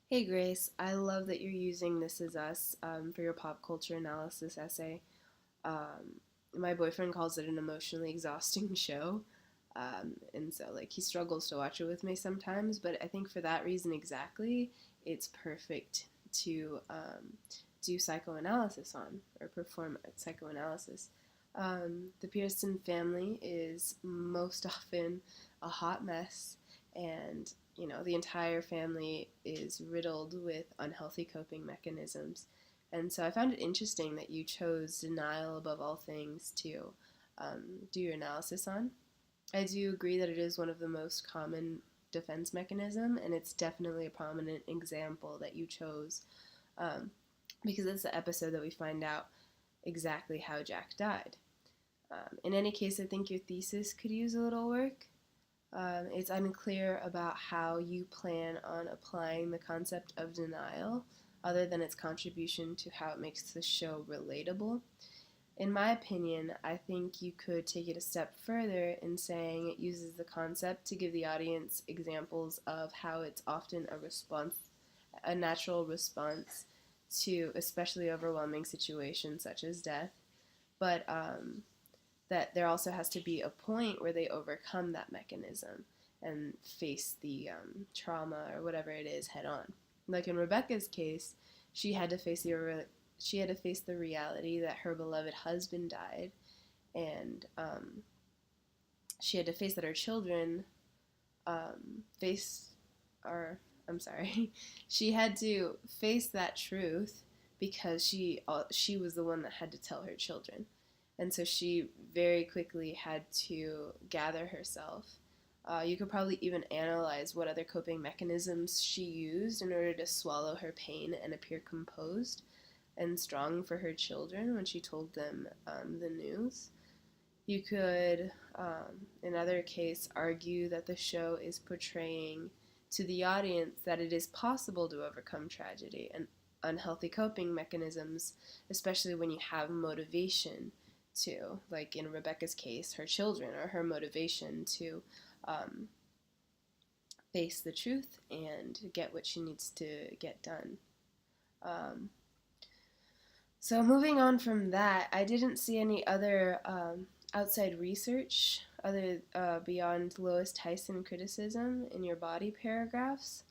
Hey Grace, I love that you're using This Is Us for your pop culture analysis essay. Um, my boyfriend calls it an emotionally exhausting show, and so like he struggles to watch it with me sometimes. But I think for that reason exactly, it's perfect to do psychoanalysis on or perform psychoanalysis. The Pearson family is most often a hot mess, and the entire family is riddled with unhealthy coping mechanisms. And so I found it interesting that you chose denial above all things to do your analysis on. I do agree that it is one of the most common defense mechanism, and it's definitely a prominent example that you chose um, because it's the episode that we find out exactly how Jack died. In any case, I think your thesis could use a little work. It's unclear about how you plan on applying the concept of denial, other than its contribution to how it makes the show relatable. In my opinion, I think you could take it a step further in saying it uses the concept to give the audience examples of how it's often a natural response to especially overwhelming situations such as death, but that there also has to be a point where they overcome that mechanism and face the trauma or whatever it is head on. Like in Rebecca's case, she had to face the reality that her beloved husband died, and she had to face that her children face, or I'm sorry, she had to face that truth because she was the one that had to tell her children, and so she very quickly had to gather herself. You could probably even analyze what other coping mechanisms she used in order to swallow her pain and appear composed and strong for her children when she told them the news. You could, in other case, argue that the show is portraying to the audience that it is possible to overcome tragedy and unhealthy coping mechanisms, especially when you have motivation to, like in Rebecca's case, her children, or her motivation to um, face the truth and get what she needs to get done. Um, So moving on from that, I didn't see any other outside research other beyond Lois Tyson criticism in your body paragraphs.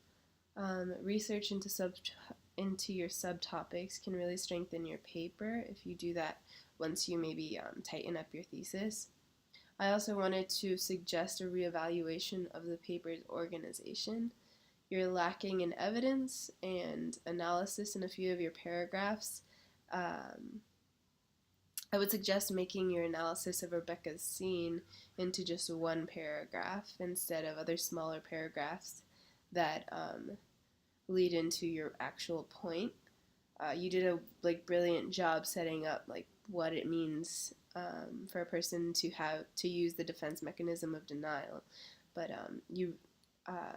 Research into your subtopics can really strengthen your paper if you do that once you maybe tighten up your thesis. I also wanted to suggest a reevaluation of the paper's organization. You're lacking in evidence and analysis in a few of your paragraphs. Um, I would suggest making your analysis of Rebecca's scene into just one paragraph instead of other smaller paragraphs that lead into your actual point. You did a brilliant job setting up what it means for a person to use the defense mechanism of denial, but you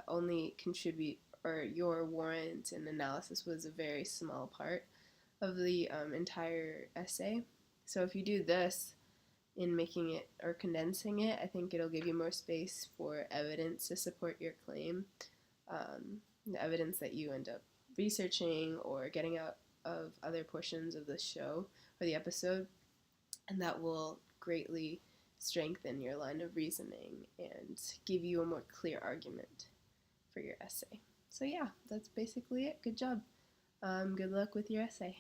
only contribute, or your warrant and analysis was a very small part of the entire essay. So if you do this in making it or condensing it, I think it'll give you more space for evidence to support your claim. The evidence that you end up researching or getting out of other portions of the show or the episode, and that will greatly strengthen your line of reasoning and give you a more clear argument for your essay. So yeah, that's basically it. Good job. Good luck with your essay.